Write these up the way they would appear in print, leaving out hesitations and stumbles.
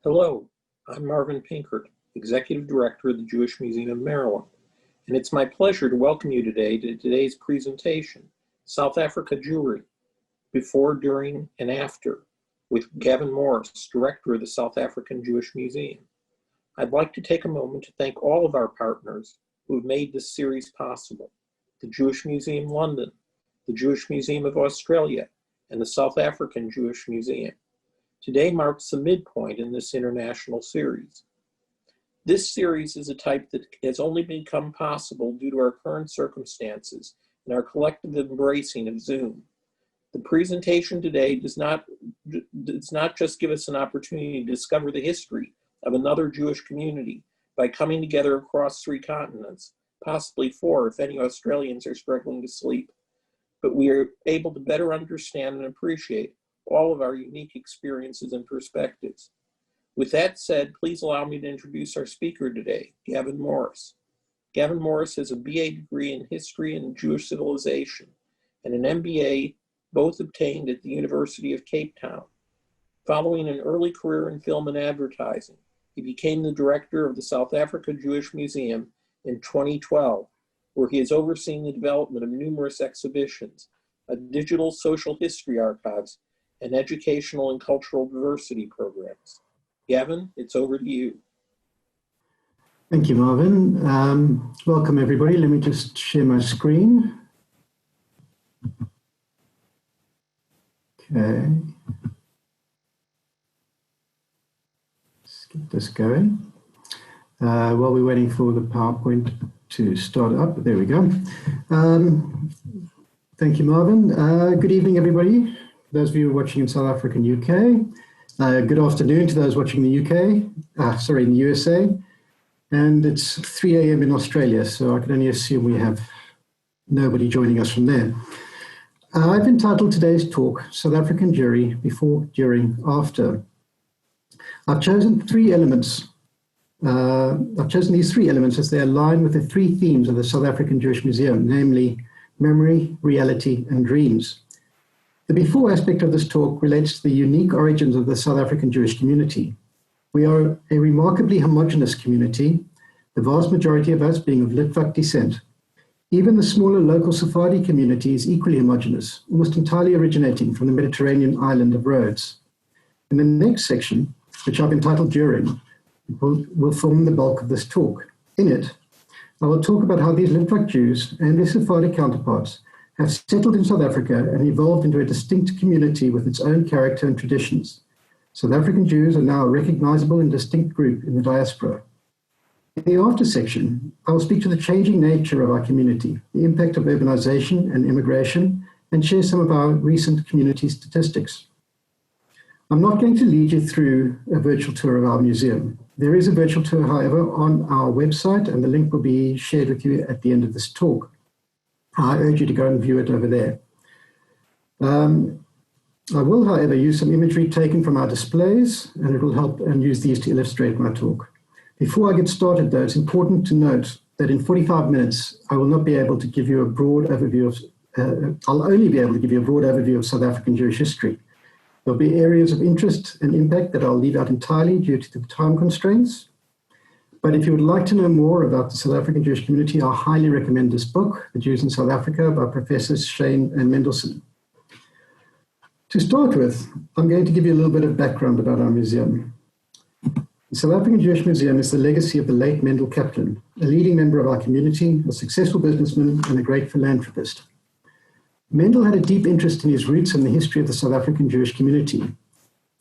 Hello, I'm Marvin Pinkert, Executive Director of the Jewish Museum of Maryland, and it's my pleasure to welcome you today to today's presentation, South Africa Jewry, Before, During, and After, with Gavin Morris, Director of the South African Jewish Museum. I'd like to take a moment to thank all of our partners who have made this series possible: the Jewish Museum London, the Jewish Museum of Australia, and the South African Jewish Museum. Today marks the midpoint in this international series. This series is a type that has only become possible due to our current circumstances and our collective embracing of Zoom. The presentation today does not just give us an opportunity to discover the history of another Jewish community by coming together across 3 continents, possibly 4 if any Australians are struggling to sleep, but we are able to better understand and appreciate all of our unique experiences and perspectives. With that said, please allow me to introduce our speaker today, Gavin Morris. Gavin Morris has a BA degree in History and Jewish Civilization and an MBA, both obtained at the University of Cape Town. Following an early career in film and advertising, he became the director of the South Africa Jewish Museum in 2012, where he has overseen the development of numerous exhibitions, a digital social history archives, and educational and cultural diversity programs. Gavin, it's over to you. Thank you, Marvin. Welcome, everybody. Let me just share my screen. Okay. Let's get this going. While we're waiting for the PowerPoint to start up, there we go. Thank you, Marvin. Good evening, everybody. Those of you watching in South Africa and UK, good afternoon to those watching in the USA. And it's 3 a.m. in Australia, so I can only assume we have nobody joining us from there. I've entitled today's talk, South African Jewry, Before, During, After. I've chosen 3 elements. I've chosen these 3 elements as they align with the 3 themes of the South African Jewish Museum, namely memory, reality, and dreams. The before aspect of this talk relates to the unique origins of the South African Jewish community. We are a remarkably homogeneous community, the vast majority of us being of Litvak descent. Even the smaller local Sephardi community is equally homogeneous, almost entirely originating from the Mediterranean island of Rhodes. In the next section, which I've entitled During, will form the bulk of this talk. In it, I will talk about how these Litvak Jews and their Sephardi counterparts have settled in South Africa and evolved into a distinct community with its own character and traditions. South African Jews are now a recognizable and distinct group in the diaspora. In the after section, I will speak to the changing nature of our community, the impact of urbanization and immigration, and share some of our recent community statistics. I'm not going to lead you through a virtual tour of our museum. There is a virtual tour, however, on our website, and the link will be shared with you at the end of this talk. I urge you to go and view it over there. I will, however, use some imagery taken from our displays, and it will help and use these to illustrate my talk. Before I get started, though, it's important to note that in 45 minutes, I will not be able to give you a broad overview of, I'll only be able to give you a broad overview of South African Jewish history. There'll be areas of interest and impact that I'll leave out entirely due to the time constraints. But if you would like to know more about the South African Jewish community, I highly recommend this book, The Jews in South Africa, by Professors Shane and Mendelsohn. To start with, I'm going to give you a little bit of background about our museum. The South African Jewish Museum is the legacy of the late Mendel Kaplan, a leading member of our community, a successful businessman, and a great philanthropist. Mendel had a deep interest in his roots and the history of the South African Jewish community.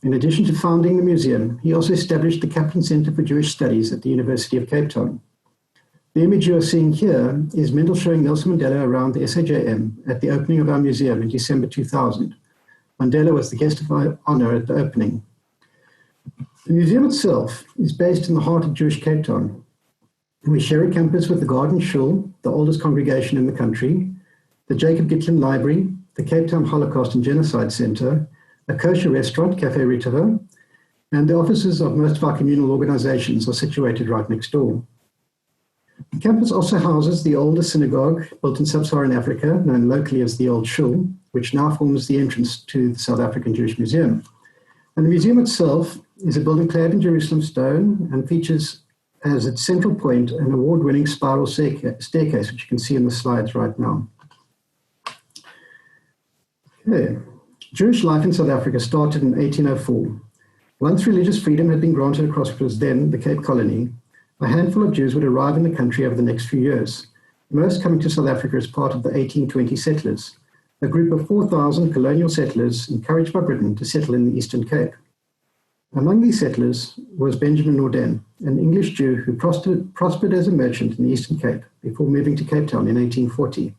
In addition to founding the museum, he also established the Kaplan Center for Jewish Studies at the University of Cape Town. The image you are seeing here is Mendel showing Nelson Mandela around the SAJM at the opening of our museum in December 2000. Mandela was the guest of honor at the opening. The museum itself is based in the heart of Jewish Cape Town. We share a campus with the Garden Shul, the oldest congregation in the country, the Jacob Gitlin Library, the Cape Town Holocaust and Genocide Center, a kosher restaurant, Cafe Ritava, and the offices of most of our communal organizations are situated right next door. The campus also houses the oldest synagogue built in sub-Saharan Africa, known locally as the Old Shul, which now forms the entrance to the South African Jewish Museum. And the museum itself is a building clad in Jerusalem stone and features as its central point an award-winning spiral staircase, which you can see in the slides right now. Okay. Jewish life in South Africa started in 1804. Once religious freedom had been granted across what was then the Cape Colony, a handful of Jews would arrive in the country over the next few years, most coming to South Africa as part of the 1820 settlers, a group of 4,000 colonial settlers encouraged by Britain to settle in the Eastern Cape. Among these settlers was Benjamin Norden, an English Jew who prospered as a merchant in the Eastern Cape before moving to Cape Town in 1840.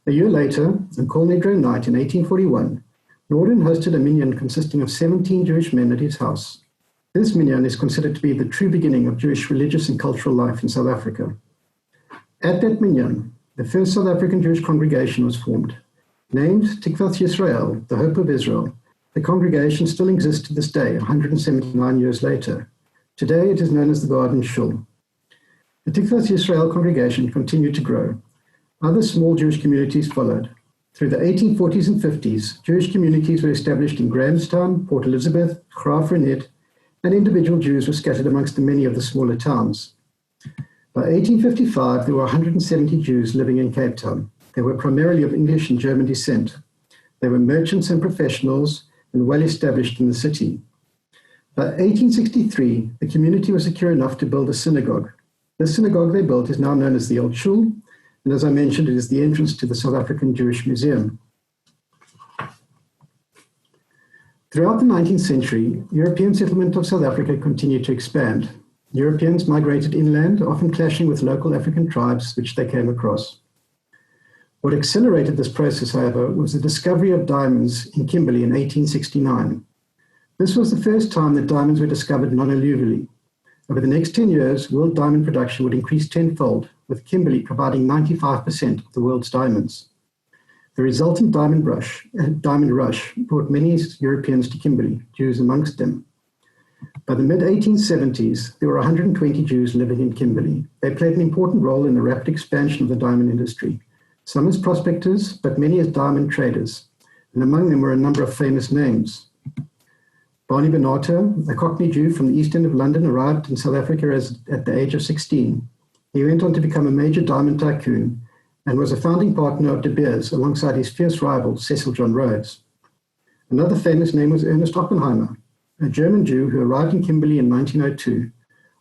A year later, on Colnedro Night in 1841, Norden hosted a minyan consisting of 17 Jewish men at his house. This minyan is considered to be the true beginning of Jewish religious and cultural life in South Africa. At that minyan, the first South African Jewish congregation was formed. Named Tikvath Yisrael, the Hope of Israel, the congregation still exists to this day, 179 years later. Today it is known as the Garden Shul. The Tikvath Yisrael congregation continued to grow. Other small Jewish communities followed. Through the 1840s and 50s, Jewish communities were established in Grahamstown, Port Elizabeth, Graaff-Reinet, and individual Jews were scattered amongst many of the smaller towns. By 1855, there were 170 Jews living in Cape Town. They were primarily of English and German descent. They were merchants and professionals and well established in the city. By 1863, the community was secure enough to build a synagogue. This synagogue they built is now known as the Old Shul, and as I mentioned, it is the entrance to the South African Jewish Museum. Throughout the 19th century, European settlement of South Africa continued to expand. Europeans migrated inland, often clashing with local African tribes which they came across. What accelerated this process, however, was the discovery of diamonds in Kimberley in 1869. This was the first time that diamonds were discovered non-alluvially. Over the next 10 years, world diamond production would increase tenfold, with Kimberley providing 95% of the world's diamonds. The resultant diamond rush brought many Europeans to Kimberley, Jews amongst them. By the mid-1870s, there were 120 Jews living in Kimberley. They played an important role in the rapid expansion of the diamond industry, some as prospectors, but many as diamond traders, and among them were a number of famous names. Barney Benato, a Cockney Jew from the East End of London, arrived in South Africa at the age of 16. He went on to become a major diamond tycoon and was a founding partner of De Beers alongside his fierce rival, Cecil John Rhodes. Another famous name was Ernest Oppenheimer, a German Jew who arrived in Kimberley in 1902.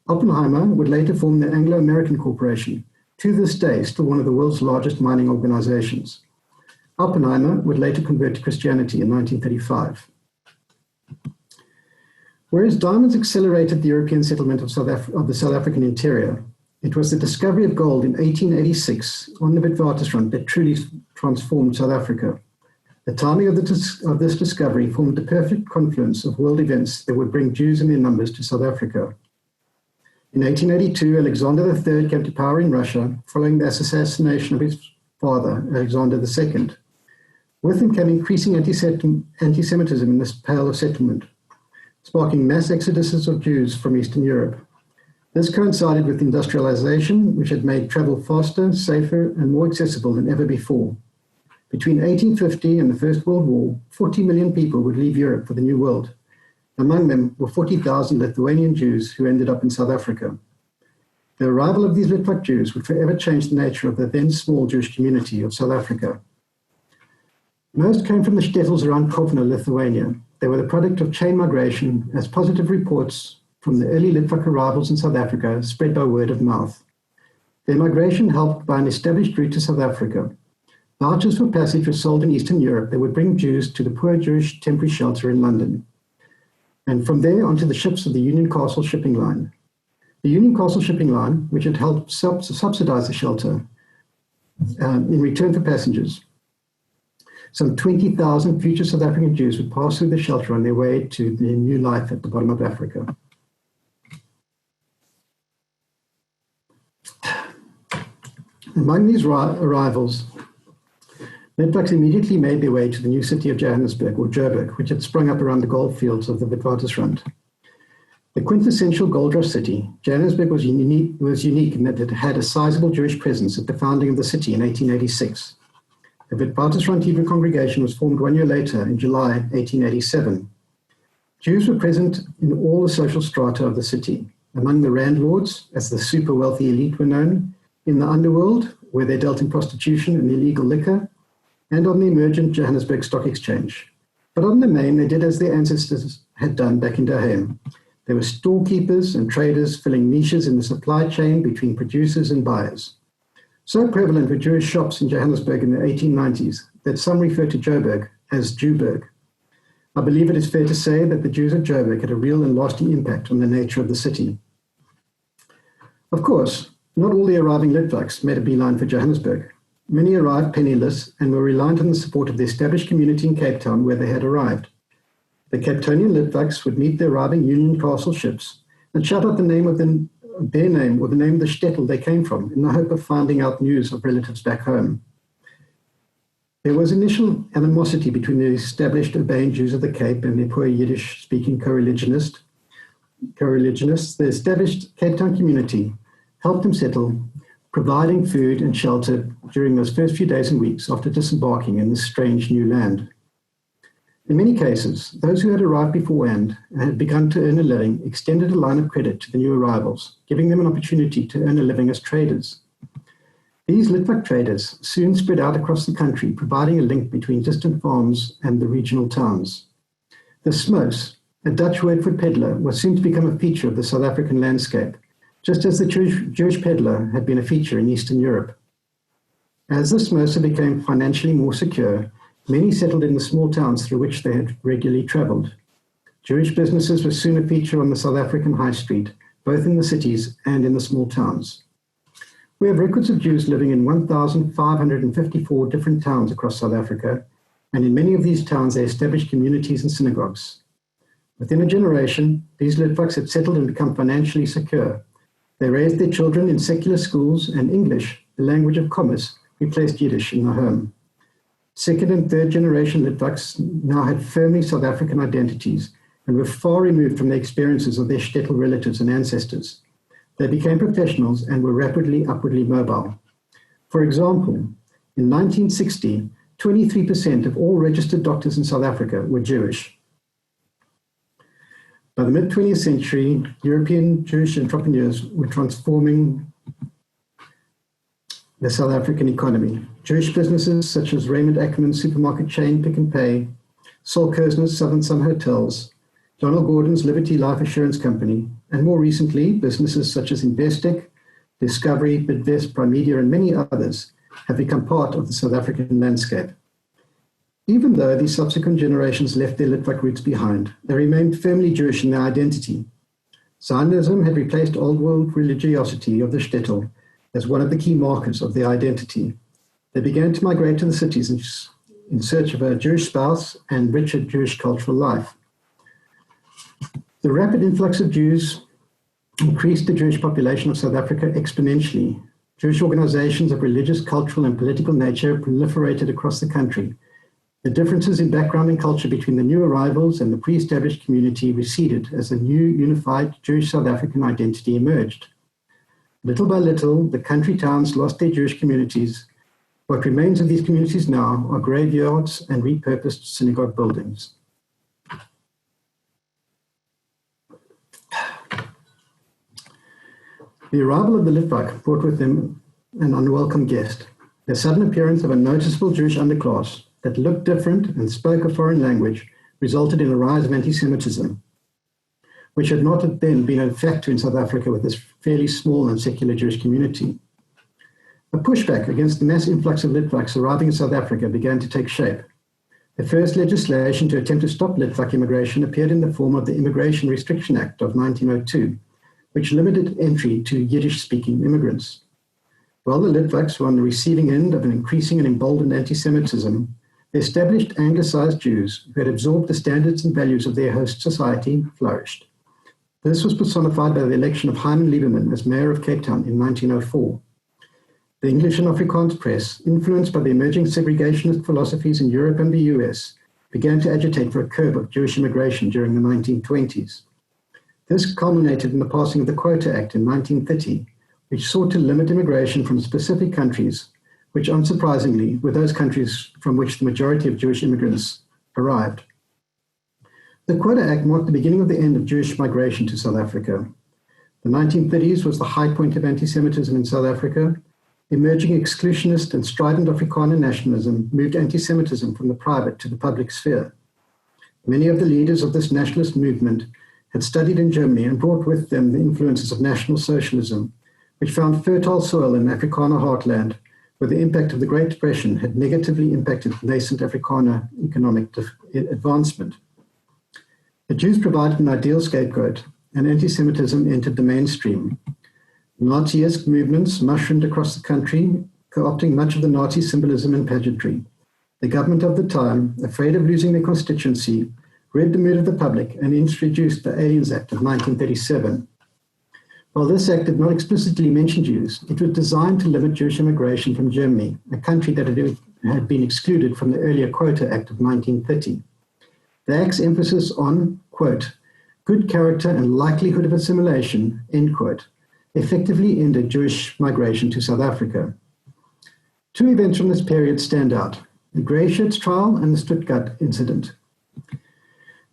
Oppenheimer would later form the Anglo-American Corporation, to this day still one of the world's largest mining organizations. Oppenheimer would later convert to Christianity in 1935. Whereas diamonds accelerated the European settlement of the South African interior, it was the discovery of gold in 1886 on the Witwatersrand that truly transformed South Africa. The timing of this discovery formed the perfect confluence of world events that would bring Jews in their numbers to South Africa. In 1882, Alexander III came to power in Russia following the assassination of his father, Alexander II. With him came increasing anti-Semitism in this Pale of Settlement, sparking mass exoduses of Jews from Eastern Europe. This coincided with industrialization, which had made travel faster, safer, and more accessible than ever before. Between 1850 and the First World War, 40 million people would leave Europe for the New World. Among them were 40,000 Lithuanian Jews who ended up in South Africa. The arrival of these Litvak Jews would forever change the nature of the then small Jewish community of South Africa. Most came from the shtetls around Kovno, Lithuania. They were the product of chain migration, as positive reports from the early Litvak arrivals in South Africa spread by word of mouth. Their migration helped by an established route to South Africa. Vouchers for passage were sold in Eastern Europe that would bring Jews to the poor Jewish temporary shelter in London, and from there onto the ships of the Union Castle shipping line. The Union Castle shipping line, which had helped subsidize the shelter in return for passengers. Some 20,000 future South African Jews would pass through the shelter on their way to their new life at the bottom of Africa. Among these arrivals, Litvaks immediately made their way to the new city of Johannesburg, or Joburg, which had sprung up around the gold fields of the Witwatersrand. The quintessential gold rush city, Johannesburg was unique in that it had a sizable Jewish presence at the founding of the city in 1886. The Witwatersrand Hebrew congregation was formed 1 year later, in July 1887. Jews were present in all the social strata of the city, among the landlords, as the super wealthy elite were known, in the underworld, where they dealt in prostitution and illegal liquor, and on the emergent Johannesburg Stock Exchange. But on the main, they did as their ancestors had done back in Daheim. They were storekeepers and traders filling niches in the supply chain between producers and buyers. So prevalent were Jewish shops in Johannesburg in the 1890s that some refer to Joburg as Jewburg. I believe it is fair to say that the Jews of Joburg had a real and lasting impact on the nature of the city. Of course, not all the arriving Litvaks made a beeline for Johannesburg. Many arrived penniless and were reliant on the support of the established community in Cape Town where they had arrived. The Capetonian Litvaks would meet the arriving Union Castle ships and shout out the name of their name or the name of the shtetl they came from in the hope of finding out news of relatives back home. There was initial animosity between the established urbane Jews of the Cape and their poor Yiddish-speaking co-religionists. The established Cape Town community helped them settle, providing food and shelter during those first few days and weeks after disembarking in this strange new land. In many cases, those who had arrived beforehand and had begun to earn a living extended a line of credit to the new arrivals, giving them an opportunity to earn a living as traders. These Litvak traders soon spread out across the country, providing a link between distant farms and the regional towns. The smos, a Dutch word for peddler, was soon to become a feature of the South African landscape, just as the Jewish peddler had been a feature in Eastern Europe. As the smosa became financially more secure, many settled in the small towns through which they had regularly traveled. Jewish businesses were soon a feature on the South African high street, both in the cities and in the small towns. We have records of Jews living in 1,554 different towns across South Africa, and in many of these towns they established communities and synagogues. Within a generation, these Litvaks had settled and become financially secure. They raised their children in secular schools, and English, the language of commerce, replaced Yiddish in the home. Second and third generation Litvaks now had firmly South African identities and were far removed from the experiences of their shtetl relatives and ancestors. They became professionals and were rapidly upwardly mobile. For example, in 1960, 23% of all registered doctors in South Africa were Jewish. By the mid-20th century, European Jewish entrepreneurs were transforming the South African economy. Jewish businesses such as Raymond Ackerman's supermarket chain Pick n Pay, Sol Kerzner's Southern Sun Hotels, Donald Gordon's Liberty Life Assurance Company, and more recently, businesses such as Investec, Discovery, Bidvest, Primedia, and many others have become part of the South African landscape. Even though these subsequent generations left their Litvak roots behind, they remained firmly Jewish in their identity. Zionism had replaced old world religiosity of the shtetl as one of the key markers of their identity. They began to migrate to the cities in search of a Jewish spouse and richer Jewish cultural life. The rapid influx of Jews increased the Jewish population of South Africa exponentially. Jewish organizations of religious, cultural, and political nature proliferated across the country. The differences in background and culture between the new arrivals and the pre-established community receded as a new unified Jewish South African identity emerged. Little by little, the country towns lost their Jewish communities. What remains of these communities now are graveyards and repurposed synagogue buildings. The arrival of the Litvak brought with them an unwelcome guest. The sudden appearance of a noticeable Jewish underclass that looked different and spoke a foreign language resulted in a rise of anti-Semitism, which had not then been a factor in South Africa with this fairly small and secular Jewish community. A pushback against the mass influx of Litvaks arriving in South Africa began to take shape. The first legislation to attempt to stop Litvak immigration appeared in the form of the Immigration Restriction Act of 1902, which limited entry to Yiddish-speaking immigrants. While the Litvaks were on the receiving end of an increasing and emboldened anti-Semitism, the established Anglicized Jews who had absorbed the standards and values of their host society flourished. This was personified by the election of Hyman Lieberman as mayor of Cape Town in 1904. The English and Afrikaans press, influenced by the emerging segregationist philosophies in Europe and the US, began to agitate for a curb of Jewish immigration during the 1920s. This culminated in the passing of the Quota Act in 1930, which sought to limit immigration from specific countries, which unsurprisingly were those countries from which the majority of Jewish immigrants arrived. The Quota Act marked the beginning of the end of Jewish migration to South Africa. The 1930s was the high point of anti-Semitism in South Africa. Emerging exclusionist and strident Afrikaner nationalism moved anti-Semitism from the private to the public sphere. Many of the leaders of this nationalist movement had studied in Germany and brought with them the influences of National Socialism, which found fertile soil in Afrikaner heartland, where the impact of the Great Depression had negatively impacted nascent Afrikaner economic advancement. The Jews provided an ideal scapegoat, and anti-Semitism entered the mainstream. Nazi-esque movements mushroomed across the country, co-opting much of the Nazi symbolism and pageantry. The government of the time, afraid of losing their constituency, read the mood of the public and introduced the Aliens Act of 1937. While this act did not explicitly mention Jews, it was designed to limit Jewish immigration from Germany, a country that had been excluded from the earlier Quota Act of 1930. The Act's emphasis on, quote, good character and likelihood of assimilation, end quote, effectively ended Jewish migration to South Africa. Two events from this period stand out: the Grey Shirts trial and the Stuttgart incident.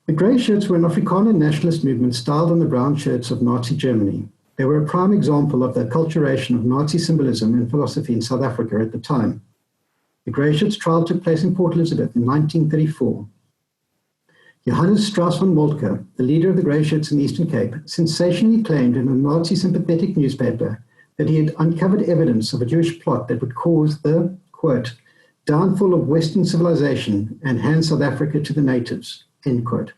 The Grey Shirts were an Afrikaner nationalist movement styled on the brown shirts of Nazi Germany. They were a prime example of the acculturation of Nazi symbolism and philosophy in South Africa at the time. The Grey Shirts trial took place in Port Elizabeth in 1934. Johannes Strauss von Moltke, the leader of the Grey Shirts in the Eastern Cape, sensationally claimed in a Nazi-sympathetic newspaper that he had uncovered evidence of a Jewish plot that would cause the, quote, downfall of Western civilization and hand South Africa to the natives, end quote.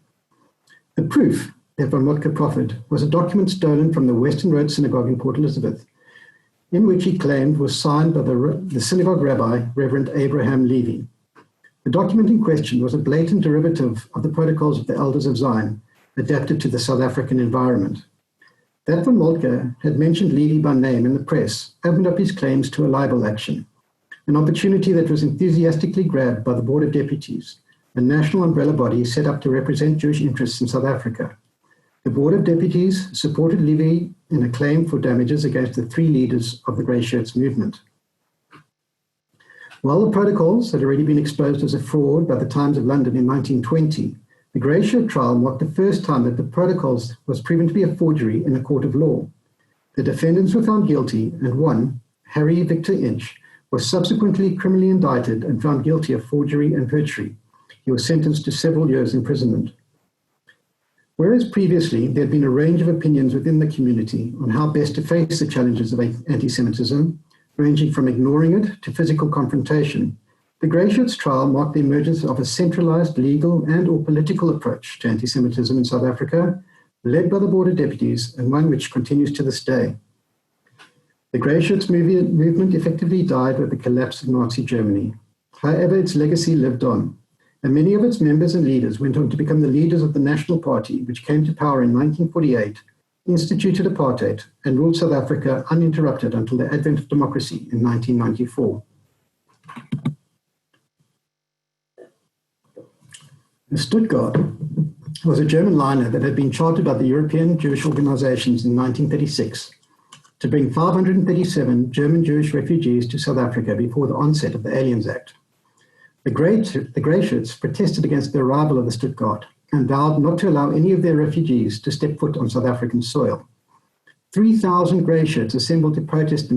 The proof that von Moltke proffered was a document stolen from the Western Road Synagogue in Port Elizabeth, in which he claimed was signed by the synagogue rabbi, Reverend Abraham Levy. The document in question was a blatant derivative of the Protocols of the Elders of Zion, adapted to the South African environment. That von Moltke had mentioned Levy by name in the press opened up his claims to a libel action, an opportunity that was enthusiastically grabbed by the Board of Deputies, a national umbrella body set up to represent Jewish interests in South Africa. The Board of Deputies supported Levy in a claim for damages against the three leaders of the Grey Shirts movement. While the Protocols had already been exposed as a fraud by the Times of London in 1920, the Grey Shirt trial marked the first time that the Protocols was proven to be a forgery in a court of law. The defendants were found guilty, and one, Harry Victor Inch, was subsequently criminally indicted and found guilty of forgery and perjury. He was sentenced to several years' imprisonment. Whereas previously there had been a range of opinions within the community on how best to face the challenges of anti-Semitism, ranging from ignoring it to physical confrontation, the Grey Shirts trial marked the emergence of a centralized legal and or political approach to anti-Semitism in South Africa, led by the Board of Deputies, and one which continues to this day. The Grey Shirts movement effectively died with the collapse of Nazi Germany. However, its legacy lived on, and many of its members and leaders went on to become the leaders of the National Party, which came to power in 1948, instituted apartheid, and ruled South Africa uninterrupted until the advent of democracy in 1994. The Stuttgart was a German liner that had been chartered by the European Jewish organizations in 1936 to bring 537 German Jewish refugees to South Africa before the onset of the Aliens Act. The Grey Shirts protested against the arrival of the Stuttgart and vowed not to allow any of their refugees to step foot on South African soil. 3,000 Grey Shirts assembled to protest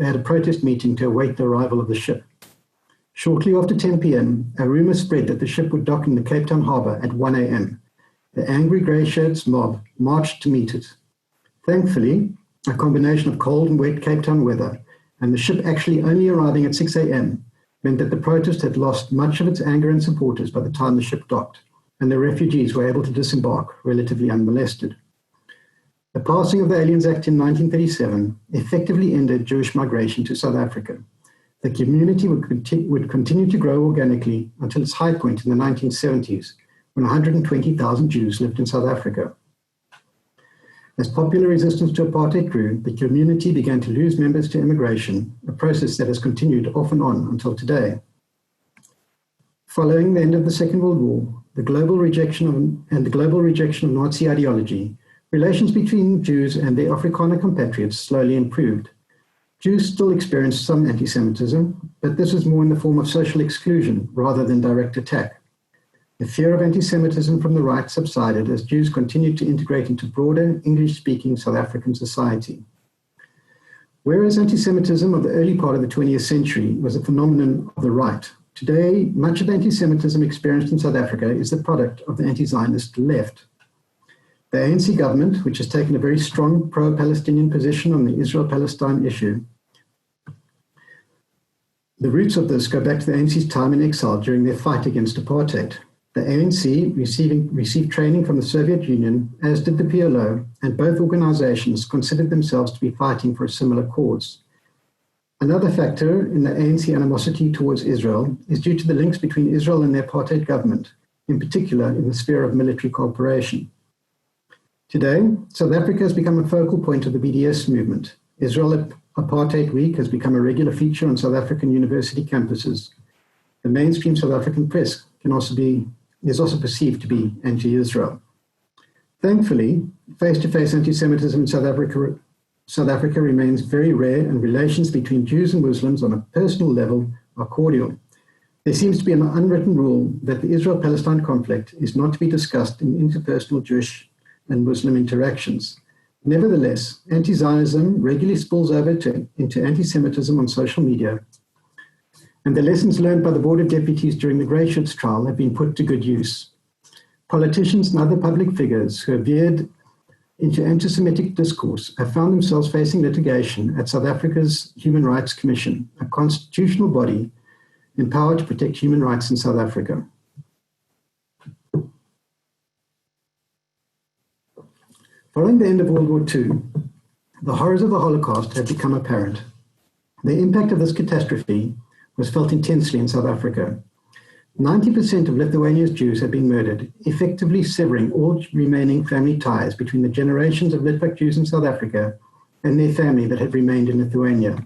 at a protest meeting to await the arrival of the ship. Shortly after 10 p.m., a rumor spread that the ship would dock in the Cape Town harbor at 1 a.m. The angry Grey Shirts mob marched to meet it. Thankfully, a combination of cold and wet Cape Town weather and the ship actually only arriving at 6 a.m. meant that the protest had lost much of its anger and supporters by the time the ship docked, and the refugees were able to disembark relatively unmolested. The passing of the Aliens Act in 1937 effectively ended Jewish migration to South Africa. The community would continue to grow organically until its high point in the 1970s, when 120,000 Jews lived in South Africa. As popular resistance to apartheid grew, the community began to lose members to immigration, a process that has continued off and on until today. Following the end of the Second World War, the global rejection of Nazi ideology, relations between Jews and their Afrikaner compatriots slowly improved. Jews still experienced some anti-Semitism, but this was more in the form of social exclusion rather than direct attack. The fear of anti-Semitism from the right subsided as Jews continued to integrate into broader English-speaking South African society. Whereas anti-Semitism of the early part of the 20th century was a phenomenon of the right, today much of the anti-Semitism experienced in South Africa is the product of the anti-Zionist left. The ANC government, which has taken a very strong pro-Palestinian position on the Israel-Palestine issue, the roots of this go back to the ANC's time in exile during their fight against apartheid. The ANC received training from the Soviet Union, as did the PLO, and both organizations considered themselves to be fighting for a similar cause. Another factor in the ANC animosity towards Israel is due to the links between Israel and the apartheid government, in particular in the sphere of military cooperation. Today, South Africa has become a focal point of the BDS movement. Israel Apartheid Week has become a regular feature on South African university campuses. The mainstream South African press is also perceived to be anti-Israel. Thankfully, face-to-face anti-Semitism in South Africa remains very rare, and relations between Jews and Muslims on a personal level are cordial. There seems to be an unwritten rule that the Israel-Palestine conflict is not to be discussed in interpersonal Jewish and Muslim interactions. Nevertheless, anti-Zionism regularly spills over into anti-Semitism on social media, and the lessons learned by the Board of Deputies during the Greyschutz trial have been put to good use. Politicians and other public figures who have veered into anti-Semitic discourse have found themselves facing litigation at South Africa's Human Rights Commission, a constitutional body empowered to protect human rights in South Africa. Following the end of World War II, the horrors of the Holocaust had become apparent. The impact of this catastrophe was felt intensely in South Africa. 90% of Lithuania's Jews had been murdered, effectively severing all remaining family ties between the generations of Litvak Jews in South Africa and their family that had remained in Lithuania.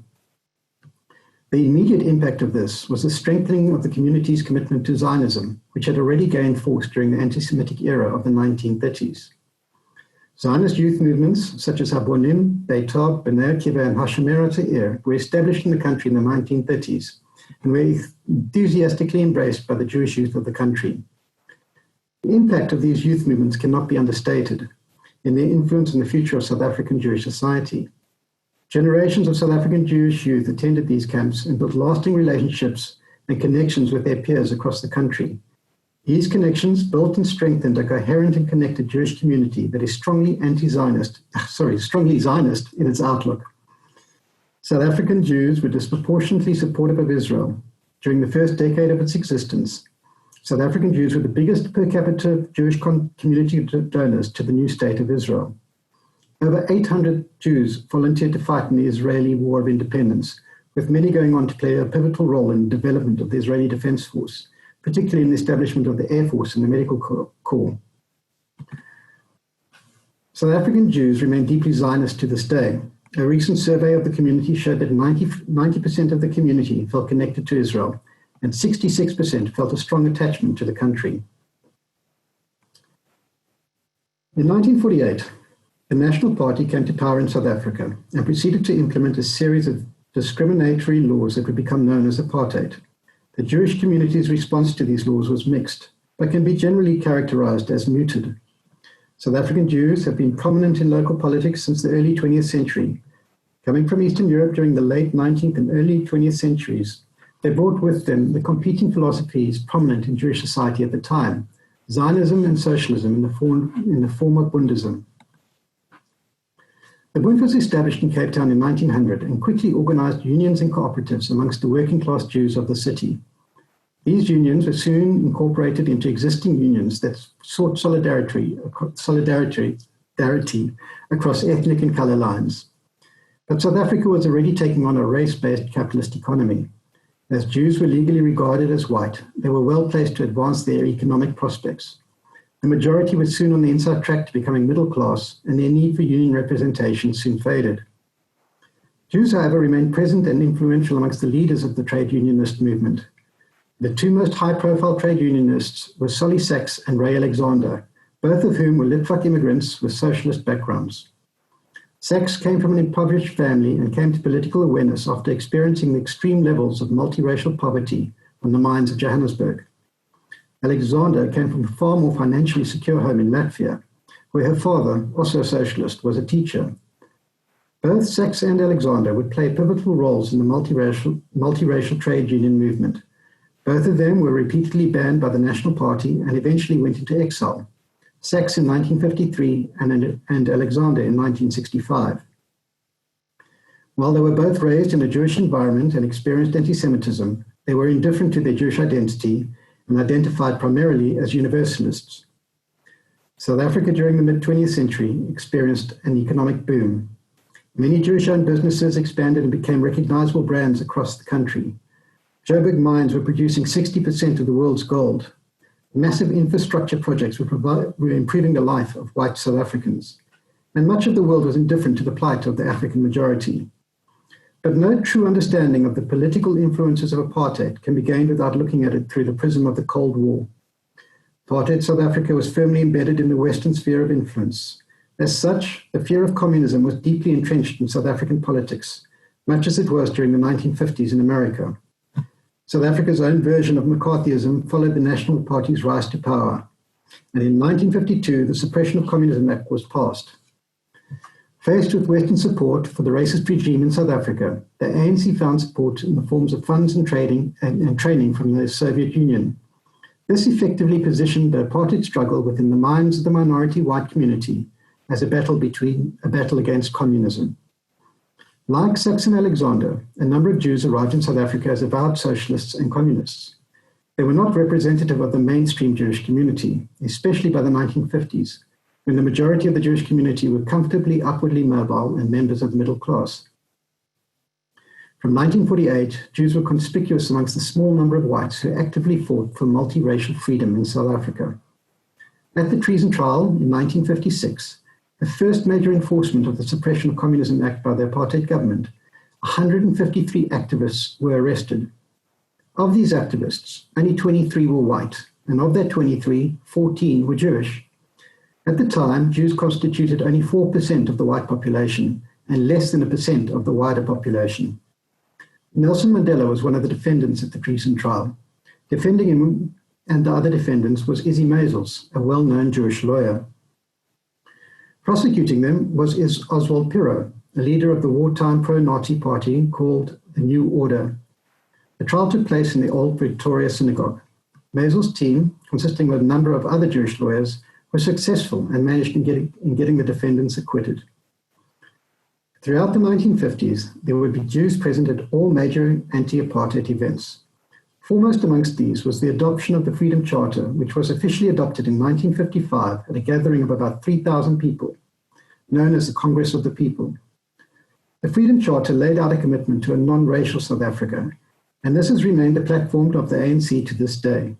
The immediate impact of this was the strengthening of the community's commitment to Zionism, which had already gained force during the anti-Semitic era of the 1930s. Zionist youth movements such as Habonim, Beitar, B'nai Akiva, and Hashomer HaTzair were established in the country in the 1930s and were enthusiastically embraced by the Jewish youth of the country. The impact of these youth movements cannot be understated in their influence on the future of South African Jewish society. Generations of South African Jewish youth attended these camps and built lasting relationships and connections with their peers across the country. These connections built and strengthened a coherent and connected Jewish community that is strongly Zionist in its outlook. South African Jews were disproportionately supportive of Israel. During the first decade of its existence, South African Jews were the biggest per capita Jewish community donors to the new state of Israel. Over 800 Jews volunteered to fight in the Israeli War of Independence, with many going on to play a pivotal role in the development of the Israeli Defense Force, particularly in the establishment of the Air Force and the Medical Corps. South African Jews remain deeply Zionist to this day. A recent survey of the community showed that 90% of the community felt connected to Israel, and 66% felt a strong attachment to the country. In 1948, the National Party came to power in South Africa and proceeded to implement a series of discriminatory laws that would become known as apartheid. The Jewish community's response to these laws was mixed, but can be generally characterized as muted. South African Jews have been prominent in local politics since the early 20th century. Coming from Eastern Europe during the late 19th and early 20th centuries, they brought with them the competing philosophies prominent in Jewish society at the time, Zionism and socialism in the form of Bundism. The Bund was established in Cape Town in 1900 and quickly organized unions and cooperatives amongst the working class Jews of the city. These unions were soon incorporated into existing unions that sought solidarity across ethnic and color lines. But South Africa was already taking on a race-based capitalist economy. As Jews were legally regarded as white, they were well placed to advance their economic prospects. The majority was soon on the inside track to becoming middle class, and their need for union representation soon faded. Jews, however, remained present and influential amongst the leaders of the trade unionist movement. The two most high-profile trade unionists were Solly Sachs and Ray Alexander, both of whom were Litvak immigrants with socialist backgrounds. Sachs came from an impoverished family and came to political awareness after experiencing the extreme levels of multiracial poverty on the mines of Johannesburg. Alexander came from a far more financially secure home in Latvia, where her father, also a socialist, was a teacher. Both Sachs and Alexander would play pivotal roles in the multiracial trade union movement. Both of them were repeatedly banned by the National Party and eventually went into exile, Sachs in 1953 and Alexander in 1965. While they were both raised in a Jewish environment and experienced anti-Semitism, they were indifferent to their Jewish identity and identified primarily as universalists. South Africa during the mid-20th century experienced an economic boom. Many Jewish-owned businesses expanded and became recognizable brands across the country. Joburg mines were producing 60% of the world's gold. Massive infrastructure projects were improving the life of white South Africans. And much of the world was indifferent to the plight of the African majority. But no true understanding of the political influences of apartheid can be gained without looking at it through the prism of the Cold War. Apartheid South Africa was firmly embedded in the Western sphere of influence. As such, the fear of communism was deeply entrenched in South African politics, much as it was during the 1950s in America. South Africa's own version of McCarthyism followed the National Party's rise to power. And in 1952, the Suppression of Communism Act was passed. Faced with Western support for the racist regime in South Africa, the ANC found support in the forms of funds and training from the Soviet Union. This effectively positioned the apartheid struggle within the minds of the minority white community as a battle against communism. Like Sachs and Alexander, a number of Jews arrived in South Africa as avowed socialists and communists. They were not representative of the mainstream Jewish community, especially by the 1950s, when the majority of the Jewish community were comfortably upwardly mobile and members of the middle class. From 1948, Jews were conspicuous amongst the small number of whites who actively fought for multiracial freedom in South Africa. At the treason trial in 1956, the first major enforcement of the Suppression of Communism Act by the apartheid government, 153 activists were arrested. Of these activists, only 23 were white, and of that 23, 14 were Jewish. At the time, Jews constituted only 4% of the white population and less than 1% of the wider population. Nelson Mandela was one of the defendants at the treason trial. Defending him and the other defendants was Izzy Maisels, a well-known Jewish lawyer. Prosecuting them was Oswald Pirow, a leader of the wartime pro-Nazi party called the New Order. The trial took place in the Old Victoria Synagogue. Maisels' team, consisting of a number of other Jewish lawyers, was successful and managed in getting the defendants acquitted. Throughout the 1950s, there would be Jews present at all major anti-apartheid events. Foremost amongst these was the adoption of the Freedom Charter, which was officially adopted in 1955 at a gathering of about 3,000 people, known as the Congress of the People. The Freedom Charter laid out a commitment to a non-racial South Africa, and this has remained the platform of the ANC to this day.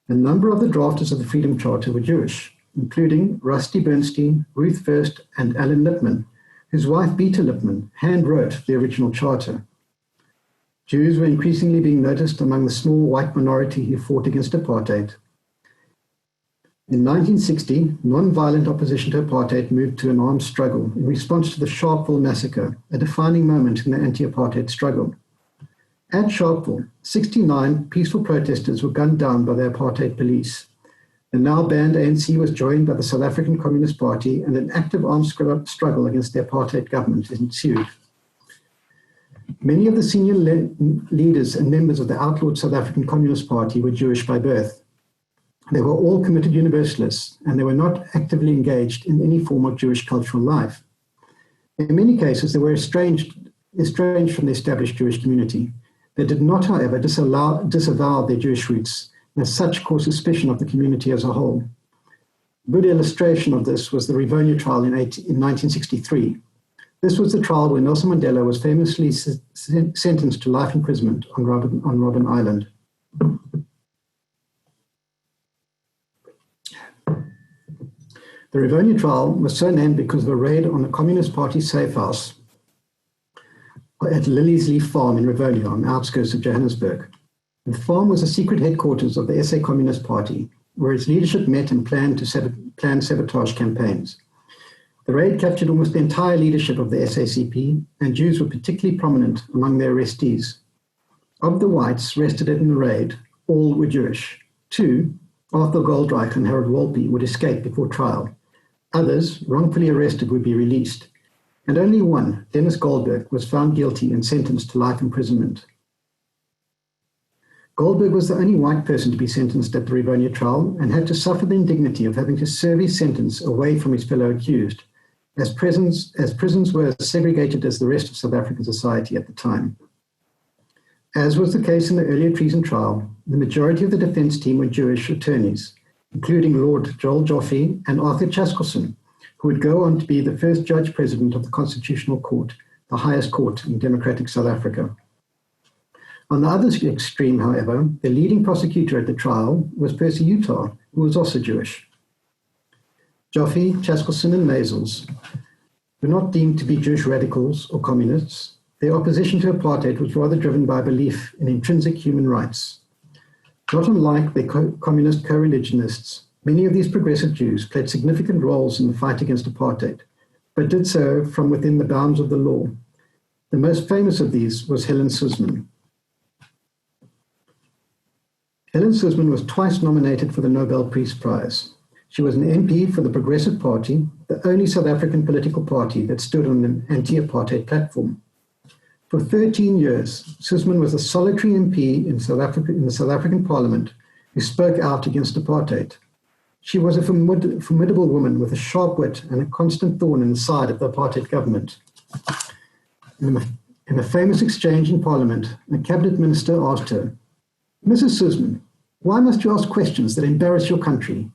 A number of the drafters of the Freedom Charter were Jewish, including Rusty Bernstein, Ruth First, and Alan Lipman, whose wife Beta Lipman hand-wrote the original charter. Jews were increasingly being noticed among the small white minority who fought against apartheid. In 1960, non-violent opposition to apartheid moved to an armed struggle in response to the Sharpeville massacre, a defining moment in the anti-apartheid struggle. At Sharpeville, 69 peaceful protesters were gunned down by the apartheid police. The now banned ANC was joined by the South African Communist Party, and an active armed struggle against the apartheid government ensued. Many of the senior leaders and members of the outlawed South African Communist Party were Jewish by birth. They were all committed universalists, and they were not actively engaged in any form of Jewish cultural life. In many cases, they were estranged from the established Jewish community. They did not, however, disavow their Jewish roots, and as such cause suspicion of the community as a whole. A good illustration of this was the Rivonia trial in 1963. This was the trial where Nelson Mandela was famously sentenced to life imprisonment on Robben Island. The Rivonia trial was so named because of a raid on the Communist Party safe house at Lily's Leaf Farm in Rivonia on the outskirts of Johannesburg. The farm was a secret headquarters of the SA Communist Party, where its leadership met and planned sabotage campaigns. The raid captured almost the entire leadership of the SACP, and Jews were particularly prominent among their arrestees. Of the whites arrested in the raid, all were Jewish. 2, Arthur Goldreich and Harold Walpe would escape before trial. Others, wrongfully arrested, would be released. And only one, Dennis Goldberg, was found guilty and sentenced to life imprisonment. Goldberg was the only white person to be sentenced at the Rivonia trial and had to suffer the indignity of having to serve his sentence away from his fellow accused, as prisons were as segregated as the rest of South African society at the time. As was the case in the earlier treason trial, the majority of the defense team were Jewish attorneys, including Lord Joel Joffe and Arthur Chaskalson, who would go on to be the first judge president of the Constitutional Court, the highest court in democratic South Africa. On the other extreme, however, the leading prosecutor at the trial was Percy Utah, who was also Jewish. Joffe, Chaskalson, and Maisels were not deemed to be Jewish radicals or communists. Their opposition to apartheid was rather driven by belief in intrinsic human rights. Not unlike their communist co-religionists, many of these progressive Jews played significant roles in the fight against apartheid, but did so from within the bounds of the law. The most famous of these was Helen Suzman. Helen Suzman was twice nominated for the Nobel Peace Prize. She was an MP for the Progressive Party, the only South African political party that stood on an anti-apartheid platform. For 13 years, Suzman was a solitary MP in the South African Parliament who spoke out against apartheid. She was a formidable woman with a sharp wit and a constant thorn in the side of the apartheid government. In a famous exchange in Parliament, a cabinet minister asked her, "Mrs. Suzman, why must you ask questions that embarrass your country?"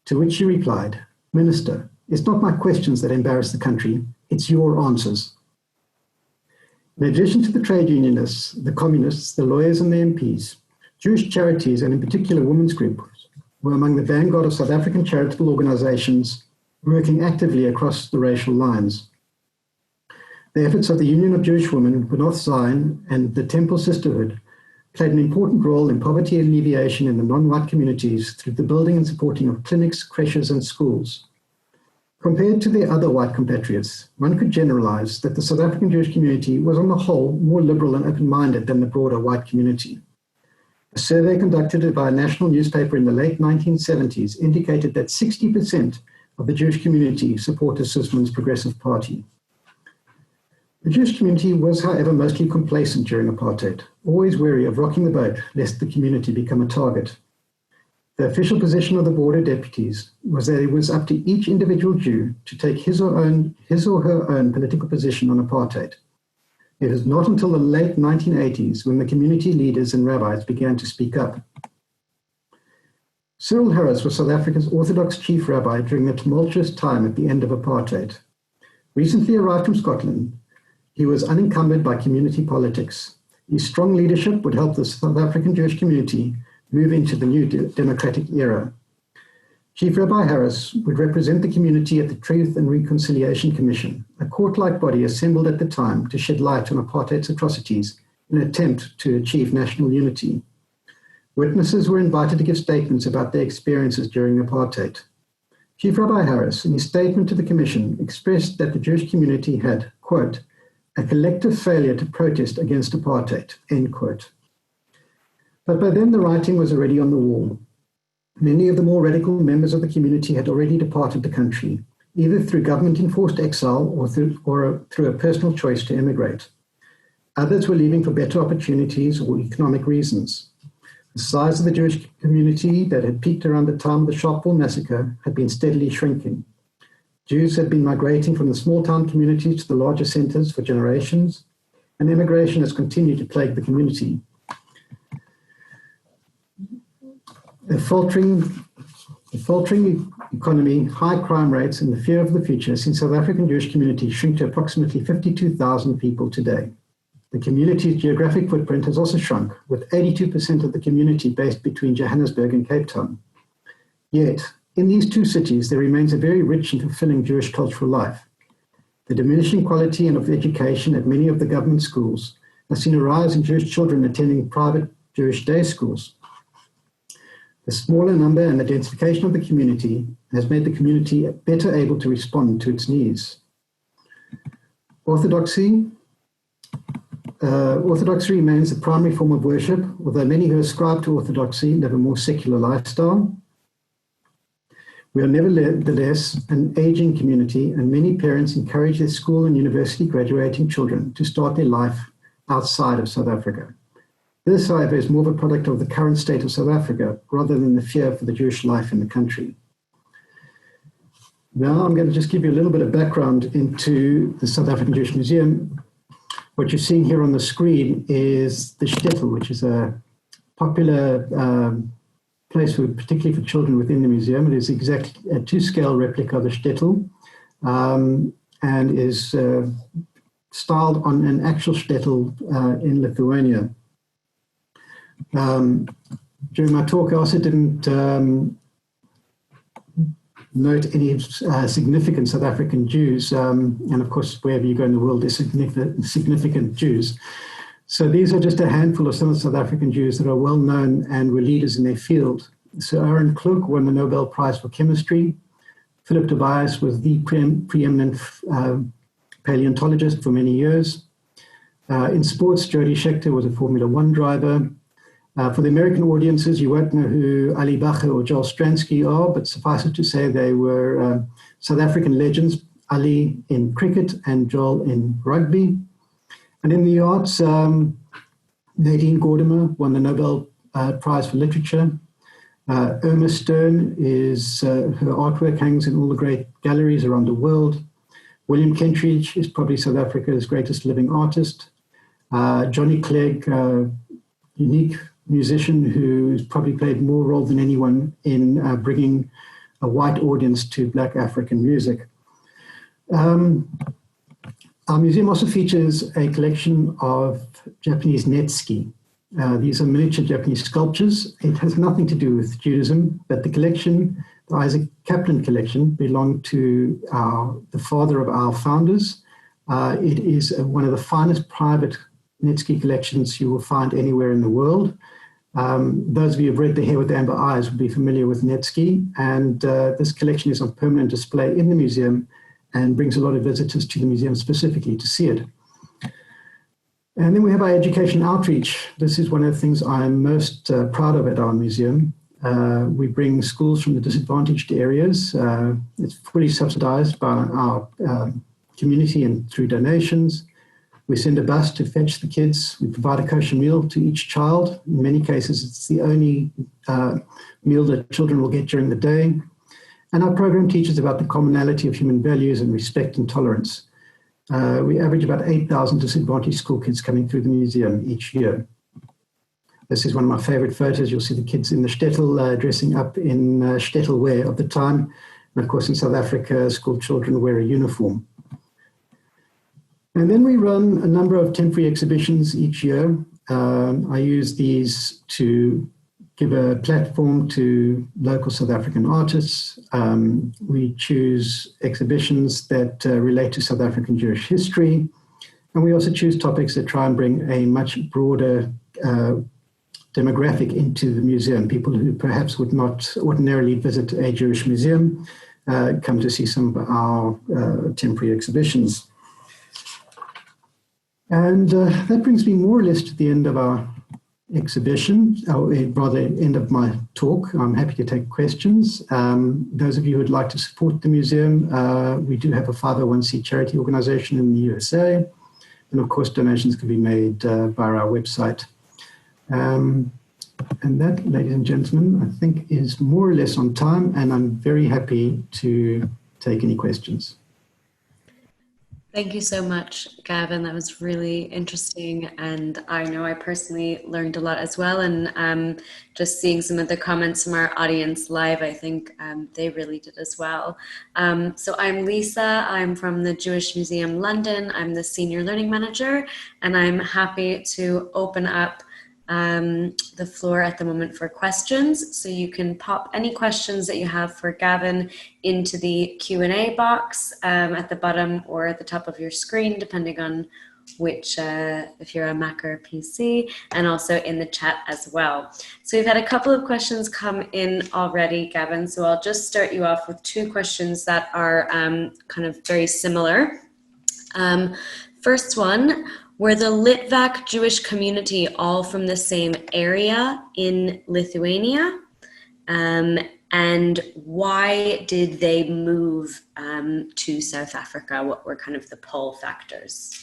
To which she replied, "Minister, it's not my questions that embarrass the country, it's your answers." In addition to the trade unionists, the communists, the lawyers, and the MPs, Jewish charities, and in particular women's groups, were among the vanguard of South African charitable organizations working actively across the racial lines. The efforts of the Union of Jewish Women, B'nai Zion, and the Temple Sisterhood played an important role in poverty alleviation in the non-white communities through the building and supporting of clinics, creches, and schools. Compared to their other white compatriots, one could generalize that the South African Jewish community was on the whole more liberal and open-minded than the broader white community. A survey conducted by a national newspaper in the late 1970s indicated that 60% of the Jewish community supported Suzman's Progressive Party. The Jewish community was, however, mostly complacent during apartheid, always wary of rocking the boat lest the community become a target. The official position of the border deputies was that it was up to each individual Jew to take his or her own political position on apartheid. It was not until the late 1980s when the community leaders and rabbis began to speak up. Cyril Harris was South Africa's Orthodox chief rabbi during the tumultuous time at the end of apartheid. Recently arrived from Scotland, he was unencumbered by community politics. His strong leadership would help the South African Jewish community move into the new democratic era. Chief Rabbi Harris would represent the community at the Truth and Reconciliation Commission, a court-like body assembled at the time to shed light on apartheid's atrocities in an attempt to achieve national unity. Witnesses were invited to give statements about their experiences during apartheid. Chief Rabbi Harris, in his statement to the commission, expressed that the Jewish community had, quote, "a collective failure to protest against apartheid," end quote. But by then the writing was already on the wall. Many of the more radical members of the community had already departed the country, either through government-enforced exile or through a personal choice to emigrate. Others were leaving for better opportunities or economic reasons. The size of the Jewish community that had peaked around the time of the Sharpeville massacre had been steadily shrinking. Jews had been migrating from the small-town communities to the larger centers for generations, and immigration has continued to plague the community. A faltering economy, high crime rates, and the fear of the future has seen South African Jewish community shrink to approximately 52,000 people today. The community's geographic footprint has also shrunk, with 82% of the community based between Johannesburg and Cape Town. Yet, in these two cities, there remains a very rich and fulfilling Jewish cultural life. The diminishing quality of education at many of the government schools has seen a rise in Jewish children attending private Jewish day schools. The smaller number and the densification of the community has made the community better able to respond to its needs. Orthodoxy remains the primary form of worship, although many who ascribe to orthodoxy live a more secular lifestyle. We are nevertheless an aging community, and many parents encourage their school and university graduating children to start their life outside of South Africa. This, however, is more of a product of the current state of South Africa rather than the fear for the Jewish life in the country. Now I'm going to just give you a little bit of background into the South African Jewish Museum. What you're seeing here on the screen is the shtetl, which is a popular place particularly for children within the museum. It is exactly a 2-scale replica of the shtetl and is styled on an actual shtetl in Lithuania. During my talk, I also didn't note any significant South African Jews, and of course, wherever you go in the world, there's significant Jews. So these are just a handful of some of the South African Jews that are well known and were leaders in their field. So Aaron Klug won the Nobel Prize for Chemistry. Philip Tobias was the preeminent paleontologist for many years. In sports, Jody Scheckter was a Formula One driver. For the American audiences, you won't know who Ali Bacher or Joel Stransky are, but suffice it to say they were South African legends, Ali in cricket and Joel in rugby. And in the arts, Nadine Gordimer won the Nobel Prize for Literature. Irma Stern her artwork hangs in all the great galleries around the world. William Kentridge is probably South Africa's greatest living artist. Johnny Clegg, unique musician who's probably played more role than anyone in bringing a white audience to Black African music. Our museum also features a collection of Japanese netsuke. These are miniature Japanese sculptures. It has nothing to do with Judaism, but the collection, the Isaac Kaplan collection, belonged to the father of our founders. It is one of the finest private netsuke collections you will find anywhere in the world. Those of you who have read The Hair with the Amber Eyes will be familiar with netsuke, and this collection is on permanent display in the museum and brings a lot of visitors to the museum specifically to see it. And then we have our education outreach. This is one of the things I'm most proud of at our museum. We bring schools from the disadvantaged areas. It's fully subsidized by our community and through donations. We send a bus to fetch the kids. We provide a kosher meal to each child. In many cases, it's the only meal that children will get during the day. And our program teaches about the commonality of human values and respect and tolerance. We average about 8,000 disadvantaged school kids coming through the museum each year. This is one of my favorite photos. You'll see the kids in the shtetl dressing up in shtetl wear of the time. And of course, in South Africa, school children wear a uniform. And then we run a number of temporary exhibitions each year. I use these to give a platform to local South African artists. We choose exhibitions that relate to South African Jewish history. And we also choose topics that try and bring a much broader demographic into the museum. People who perhaps would not ordinarily visit a Jewish museum come to see some of our temporary exhibitions. And that brings me more or less to the end of our exhibition, or rather end of my talk. I'm happy to take questions. Those of you who would like to support the museum, we do have a 501c charity organization in the USA. And of course, donations can be made via our website. And that, ladies and gentlemen, I think is more or less on time, and I'm very happy to take any questions. Thank you so much, Gavin. That was really interesting. And I know I personally learned a lot as well. And just seeing some of the comments from our audience live, I think they really did as well. So I'm Lisa. I'm from the Jewish Museum London. I'm the Senior Learning Manager, and I'm happy to open up the floor at the moment for questions. So you can pop any questions that you have for Gavin into the Q&A box at the bottom or at the top of your screen, depending on which, if you're a Mac or a PC, and also in the chat as well. So we've had a couple of questions come in already, Gavin. So I'll just start you off with two questions that are kind of very similar. First one, were the Litvak Jewish community all from the same area in Lithuania? And and why did they move to South Africa? What were kind of the pull factors?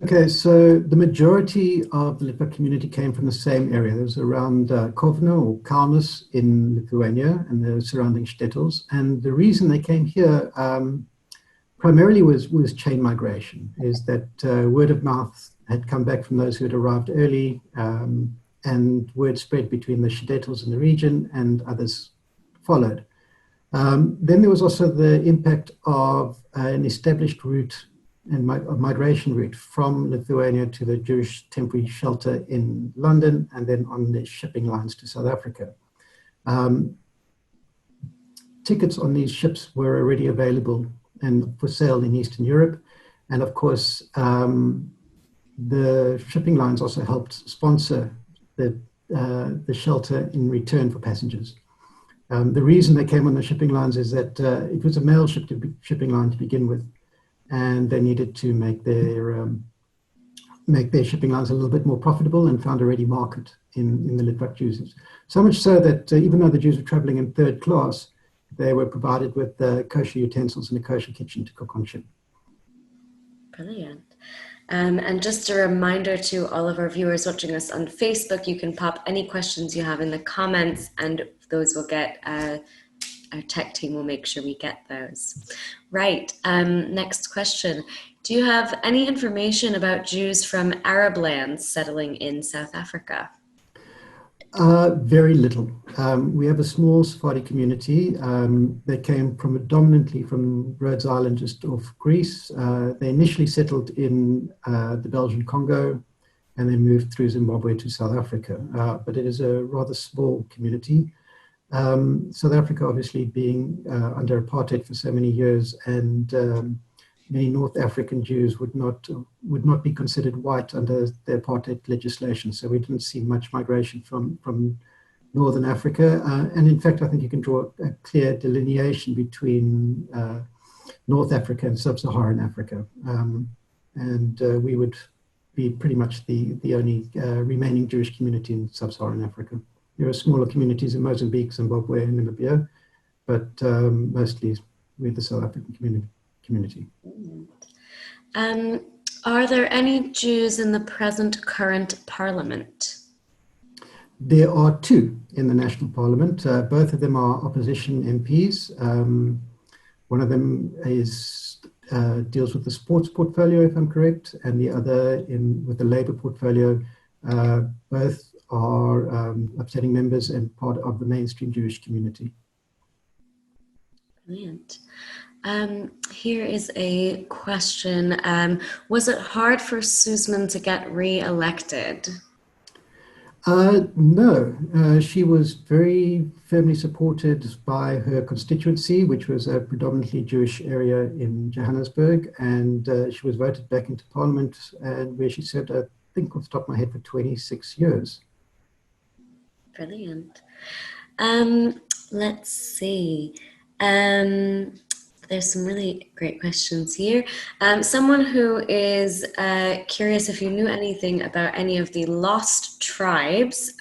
Okay, so the majority of the Litvak community came from the same area. There was around Kovno or Kaunas in Lithuania and the surrounding shtetls. And the reason they came here primarily was chain migration, is that word of mouth had come back from those who had arrived early, and word spread between the shtetls in the region, and others followed. Then there was also the impact of an established route and migration route from Lithuania to the Jewish temporary shelter in London, and then on the shipping lines to South Africa. Tickets on these ships were already available and for sale in Eastern Europe. And of course, the shipping lines also helped sponsor the shelter in return for passengers. The reason they came on the shipping lines is that it was a mail shipping line to begin with, and they needed to make their shipping lines a little bit more profitable, and found a ready market in the Litvak Jews. So much so that even though the Jews were traveling in third class, they were provided with kosher utensils and a kosher kitchen to cook on ship. Brilliant. And just a reminder to all of our viewers watching us on Facebook, you can pop any questions you have in the comments, and those will get, our tech team will make sure we get those. Right, next question. Do you have any information about Jews from Arab lands settling in South Africa? Very little. We have a small Sephardi community. They came predominantly from Rhodes Island, just off Greece. They initially settled in the Belgian Congo, and they moved through Zimbabwe to South Africa. But it is a rather small community. South Africa, obviously, being under apartheid for so many years, and many North African Jews would not be considered white under the apartheid legislation. So we didn't see much migration from Northern Africa. And in fact, I think you can draw a clear delineation between North Africa and Sub-Saharan Africa. And we would be pretty much the only remaining Jewish community in Sub-Saharan Africa. There are smaller communities in Mozambique, Zimbabwe, and Namibia, but mostly we're the South African community. Are there any Jews in the current parliament? There are two in the National Parliament. Both of them are opposition MPs. One of them deals with the sports portfolio, if I'm correct, and the other with the Labour portfolio. Both are upsetting members and part of the mainstream Jewish community. Brilliant. Here is a question. Was it hard for Suzman to get re-elected? No, she was very firmly supported by her constituency, which was a predominantly Jewish area in Johannesburg, and she was voted back into Parliament, and where she served, I think off the top of my head, for 26 years. Brilliant. Let's see. There's some really great questions here. Someone who is curious if you knew anything about any of the lost tribes,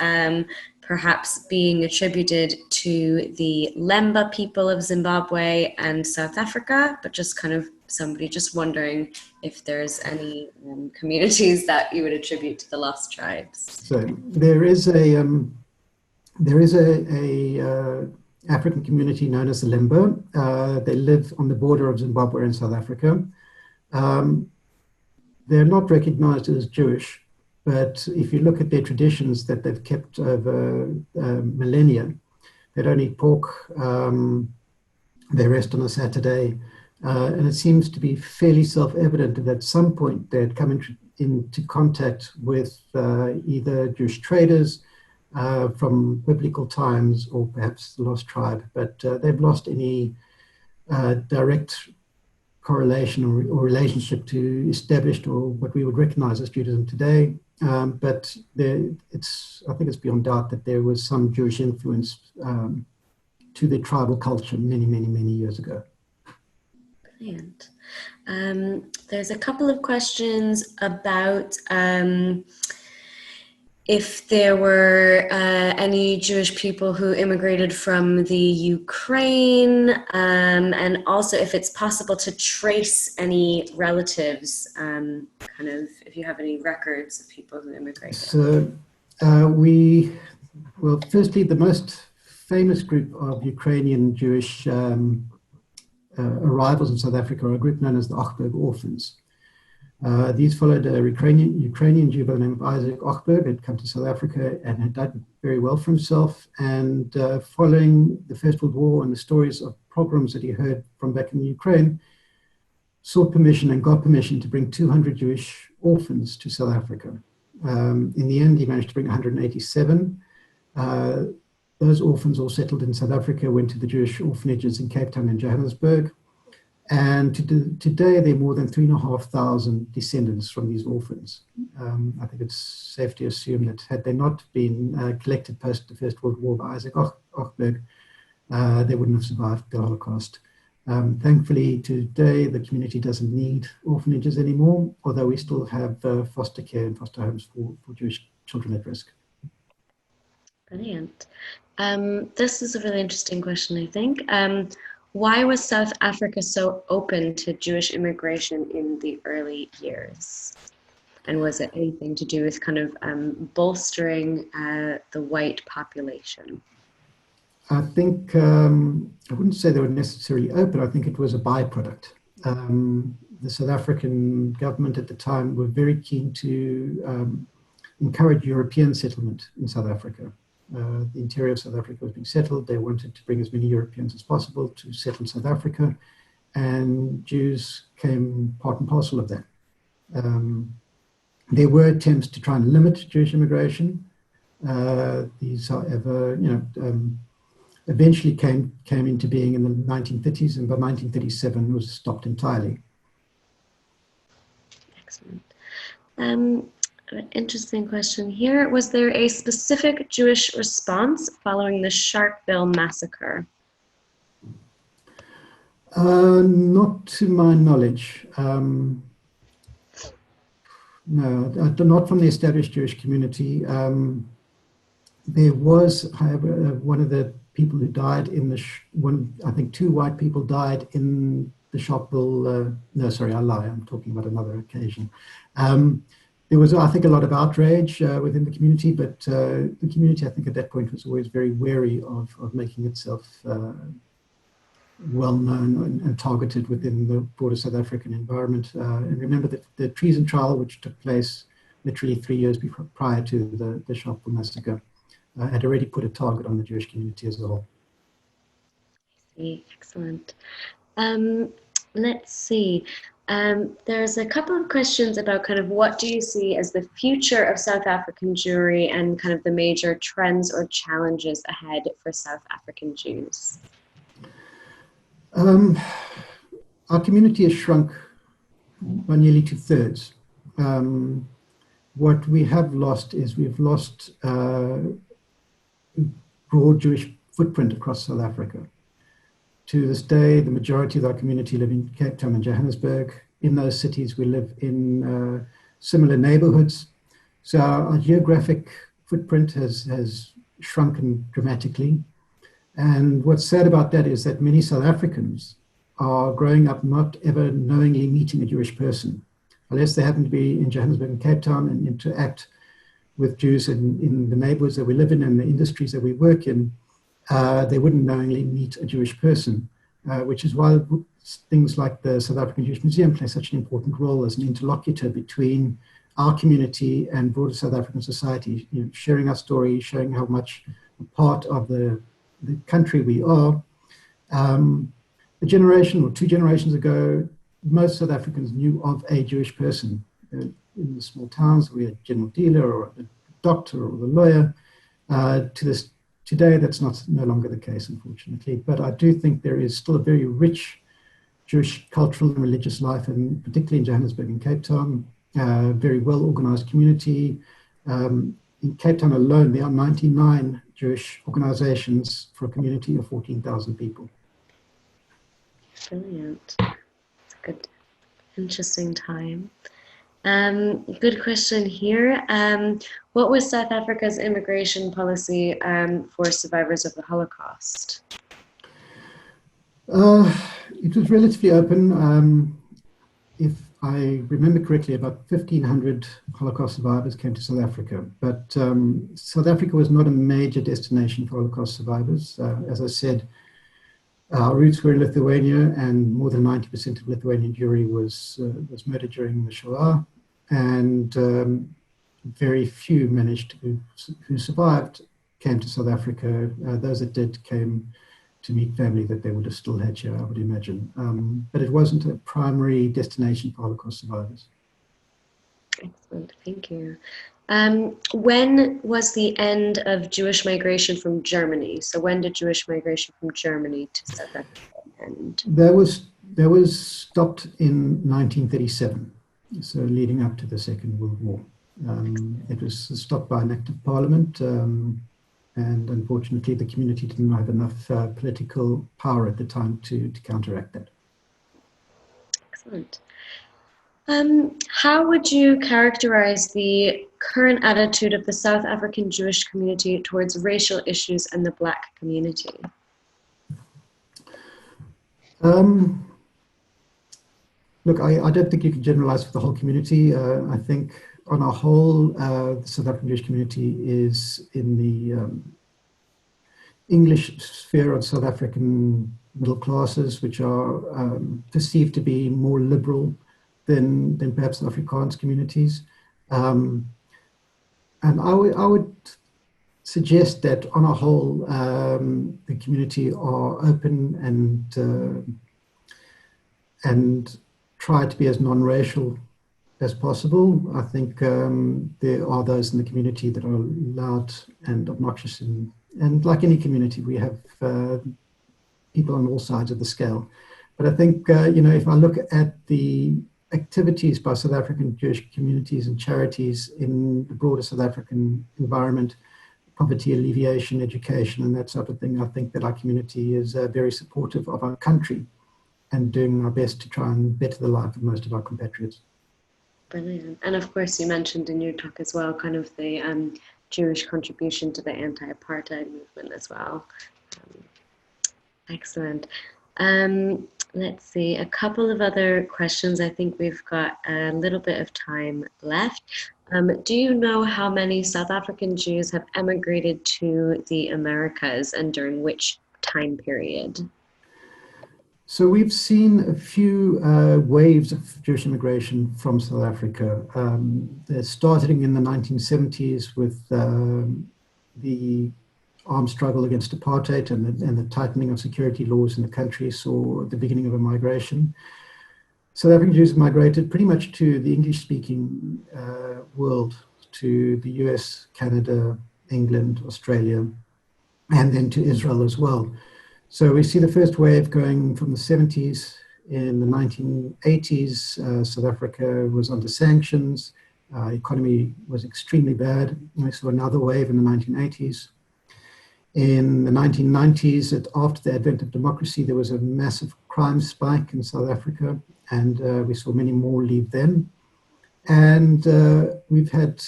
perhaps being attributed to the Lemba people of Zimbabwe and South Africa, but just kind of somebody just wondering if there's any communities that you would attribute to the lost tribes. So there is a African community known as the Lemba. They live on the border of Zimbabwe and South Africa. They're not recognized as Jewish, but if you look at their traditions that they've kept over millennia, they don't eat pork, they rest on a Saturday, and it seems to be fairly self-evident that at some point they had come into contact with either Jewish traders from biblical times, or perhaps the lost tribe, but they've lost any direct correlation or relationship to established or what we would recognize as Judaism today. But I think it's beyond doubt that there was some Jewish influence to the tribal culture many, many, many years ago. Brilliant. There's a couple of questions about if there were any Jewish people who immigrated from the Ukraine, and also if it's possible to trace any relatives, kind of if you have any records of people who immigrated. So well, firstly, the most famous group of Ukrainian Jewish arrivals in South Africa are a group known as the Ochberg Orphans. These followed a Ukrainian Jew by the name of Isaac Ochberg, had come to South Africa and had done very well for himself. And following the First World War and the stories of pogroms that he heard from back in the Ukraine, sought permission and got permission to bring 200 Jewish orphans to South Africa. In the end, he managed to bring 187. Those orphans all settled in South Africa, went to the Jewish orphanages in Cape Town and Johannesburg. And today, there are more than 3,500 descendants from these orphans. I think it's safe to assume that had they not been collected post the First World War by Isaac Ochberg, they wouldn't have survived the Holocaust. Thankfully, today, the community doesn't need orphanages anymore, although we still have foster care and foster homes for Jewish children at risk. Brilliant. This is a really interesting question, I think. Why was South Africa so open to Jewish immigration in the early years? And was it anything to do with kind of bolstering the white population? I think, I wouldn't say they were necessarily open, I think it was a byproduct. The South African government at the time were very keen to encourage European settlement in South Africa. The interior of South Africa was being settled. They wanted to bring as many Europeans as possible to settle in South Africa, and Jews came part and parcel of that. There were attempts to try and limit Jewish immigration. These, however, eventually came into being in the 1930s, and by 1937 was stopped entirely. Excellent. An interesting question here. Was there a specific Jewish response following the Sharpeville massacre? Not to my knowledge. No, not from the established Jewish community. There was, however, one of the people who died in the, I think 2 white people died in the Sharpeville, no, sorry, I lie, I'm talking about another occasion. There was, I think, a lot of outrage within the community, but the community, I think, at that point was always very wary of making itself well known and targeted within the broader South African environment. And remember that the treason trial, which took place literally 3 years prior to the Sharpeville massacre, had already put a target on the Jewish community as a whole. I see. Excellent. Let's see. There's a couple of questions about kind of what do you see as the future of South African Jewry and kind of the major trends or challenges ahead for South African Jews? Our community has shrunk by nearly 2/3. What we have lost is we've lost broad Jewish footprint across South Africa. To this day, the majority of our community live in Cape Town and Johannesburg. In those cities, we live in similar neighborhoods. So our geographic footprint has shrunken dramatically. And what's sad about that is that many South Africans are growing up not ever knowingly meeting a Jewish person, unless they happen to be in Johannesburg and Cape Town and interact with Jews in the neighborhoods that we live in and the industries that we work in. They wouldn't knowingly meet a Jewish person, which is why things like the South African Jewish Museum play such an important role as an interlocutor between our community and broader South African society, sharing our story, showing how much a part of the country we are. A generation or 2 generations ago, most South Africans knew of a Jewish person. In the small towns, we had a general dealer or a doctor or a lawyer. Today, that's no longer the case, unfortunately. But I do think there is still a very rich Jewish cultural and religious life, and particularly in Johannesburg and Cape Town, very well-organized community. In Cape Town alone, there are 99 Jewish organizations for a community of 14,000 people. Brilliant. It's a good, interesting time. Good question here. What was South Africa's immigration policy for survivors of the Holocaust? It was relatively open. If I remember correctly, about 1,500 Holocaust survivors came to South Africa, but South Africa was not a major destination for Holocaust survivors. As I said, our roots were in Lithuania, and more than 90% of Lithuanian Jewry was murdered during the Shoah, and very few who survived came to South Africa. Those that did came to meet family that they would have still had here, I would imagine. But it wasn't a primary destination for Holocaust survivors. Excellent, thank you. When was the end of Jewish migration from Germany? So when did Jewish migration from Germany to South Africa end? That was stopped in 1937, so leading up to the Second World War. It was stopped by an act of parliament, and unfortunately the community didn't have enough political power at the time to counteract that. Excellent. How would you characterize the current attitude of the South African Jewish community towards racial issues and the Black community? Look, I don't think you can generalize for the whole community. I think on a whole, the South African Jewish community is in the English sphere of South African middle classes, which are perceived to be more liberal than perhaps Afrikaans communities. And I would suggest that on a whole, the community are open and try to be as non-racial as possible. I think there are those in the community that are loud and obnoxious, and like any community, we have people on all sides of the scale. But I think, if I look at the activities by South African Jewish communities and charities in the broader South African environment, poverty alleviation, education, and that sort of thing, I think that our community is very supportive of our country and doing our best to try and better the life of most of our compatriots. Brilliant. And of course, you mentioned in your talk as well, kind of the Jewish contribution to the anti-apartheid movement as well. Excellent. Let's see, a couple of other questions. I think we've got a little bit of time left. Do you know how many South African Jews have emigrated to the Americas and during which time period? So we've seen a few waves of Jewish immigration from South Africa. Starting in the 1970s with the armed struggle against apartheid and the tightening of security laws in the country saw the beginning of a migration. South African Jews migrated pretty much to the English-speaking world, to the US, Canada, England, Australia, and then to Israel as well. So we see the first wave going from the 70s. In the 1980s, South Africa was under sanctions. Economy was extremely bad. And we saw another wave in the 1980s. In the 1990s, after the advent of democracy, there was a massive crime spike in South Africa, and we saw many more leave then. And we've had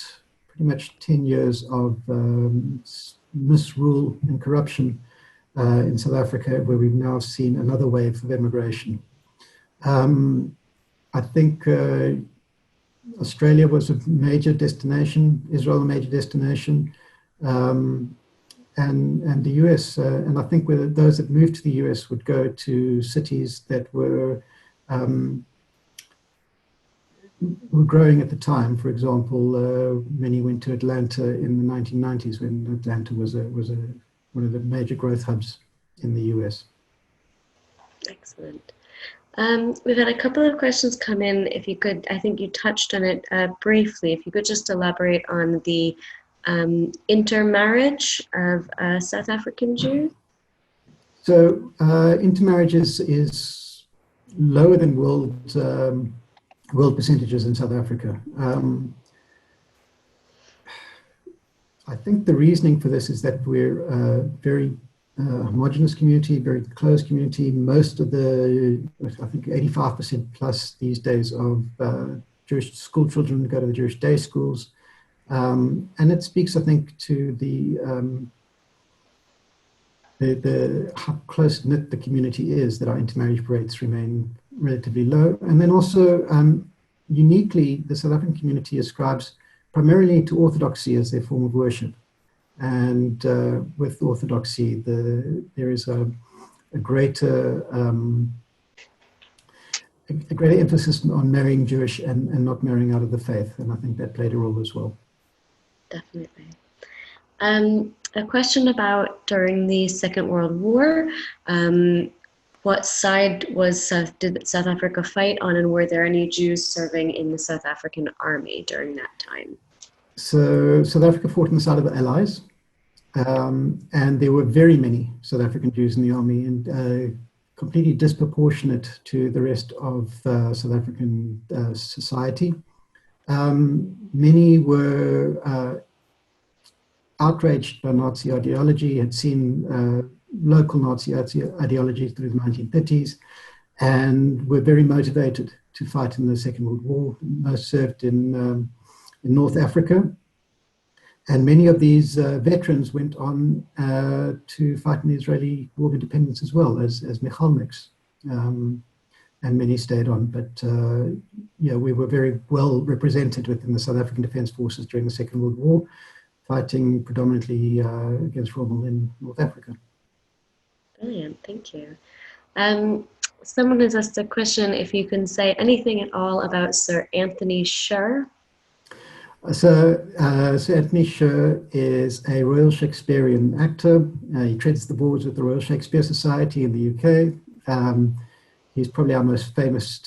pretty much 10 years of misrule and corruption in South Africa, where we've now seen another wave of immigration. I think Australia was a major destination, Israel a major destination, and the US. And I think those that moved to the US would go to cities that were growing at the time. For example, many went to Atlanta in the 1990s when Atlanta was one of the major growth hubs in the US. Excellent. We've had a couple of questions come in. If you could, I think you touched on it briefly. If you could just elaborate on the intermarriage of South African Jews. So intermarriage is lower than world percentages in South Africa. I think the reasoning for this is that we're a very homogenous community, very close community. Most of I think 85% plus these days of Jewish school children go to the Jewish day schools. And it speaks, I think, to how close-knit the community is, that our intermarriage rates remain relatively low. And then also, uniquely, the South African community ascribes primarily to Orthodoxy as their form of worship. And with Orthodoxy, there is a greater emphasis on marrying Jewish and not marrying out of the faith. And I think that played a role as well. Definitely. A question about during the Second World War, what side did South Africa fight on, and were there any Jews serving in the South African army during that time? So South Africa fought on the side of the Allies, and there were very many South African Jews in the army, and completely disproportionate to the rest of South African society. Many were outraged by Nazi ideology, had seen local Nazi ideology through the 1930s, and were very motivated to fight in the Second World War. Most served in North Africa. And many of these veterans went on to fight in the Israeli War of Independence as well as Mechalniks. And many stayed on. But yeah, we were very well represented within the South African Defence Forces during the Second World War, fighting predominantly against Rommel in North Africa. Brilliant, thank you. Someone has asked a question if you can say anything at all about Sir Anthony Sher. Sir Anthony Sher is a Royal Shakespearean actor. He treads the boards with the Royal Shakespeare Society in the UK. He's probably our most famous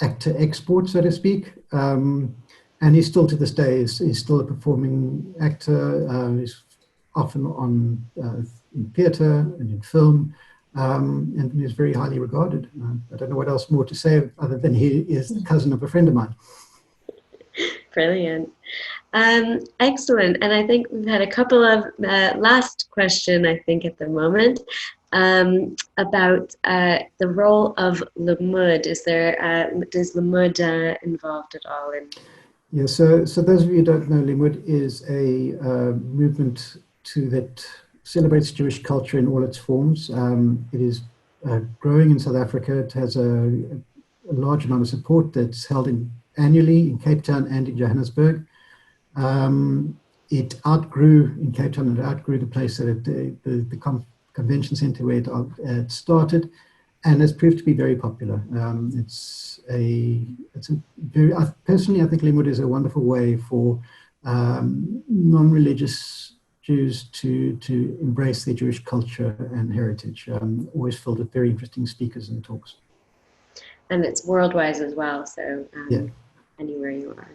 actor export, so to speak. And he's still, to this day, he's still a performing actor. He's often on in theatre and in film, and he's very highly regarded. I don't know what else more to say other than he is the cousin of a friend of mine. Brilliant. Excellent. And I think we've had a couple of last question, I think, at the moment, about the role of Limmud. Is Limmud involved at all in? Yeah, so those of you who don't know, Limmud is a movement that celebrates Jewish culture in all its forms. It is growing in South Africa. It has a large amount of support that's held annually in Cape Town and in Johannesburg. It outgrew in Cape Town, and it outgrew the place that the convention center where it started, and has proved to be very popular. Personally, I think Limmud is a wonderful way for non-religious Jews to embrace their Jewish culture and heritage. Always filled with very interesting speakers and talks. And it's worldwide as well, so yeah. Anywhere you are.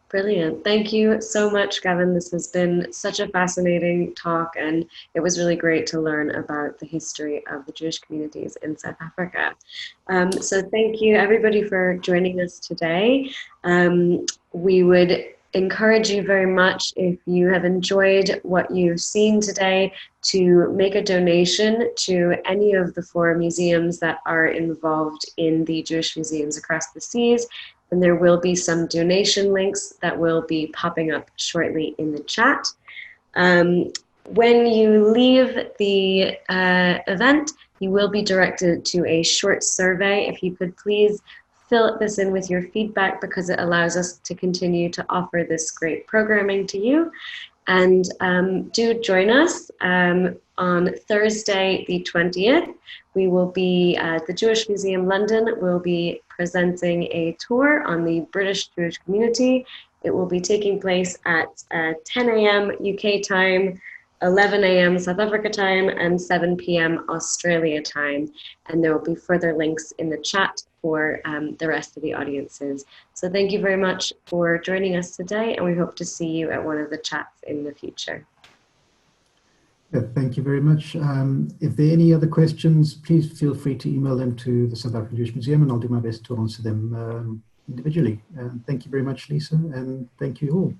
Brilliant. Thank you so much, Gavin. This has been such a fascinating talk, and it was really great to learn about the history of the Jewish communities in South Africa. So thank you, everybody, for joining us today. We would encourage you very much, if you have enjoyed what you've seen today, to make a donation to any of the 4 museums that are involved in the Jewish museums across the seas. And there will be some donation links that will be popping up shortly in the chat. When you leave the event, you will be directed to a short survey. If you could please fill this in with your feedback, because it allows us to continue to offer this great programming to you. And do join us on Thursday, the 20th. We will be at the Jewish Museum London. We'll be presenting a tour on the British Jewish community. It will be taking place at 10 a.m. UK time, 11 a.m. South Africa time, and 7 p.m. Australia time. And there will be further links in the chat for the rest of the audiences. So thank you very much for joining us today, and we hope to see you at one of the chats in the future. Yeah, thank you very much. If there are any other questions, please feel free to email them to the South African Jewish Museum, and I'll do my best to answer them individually. Thank you very much, Lisa, and thank you all.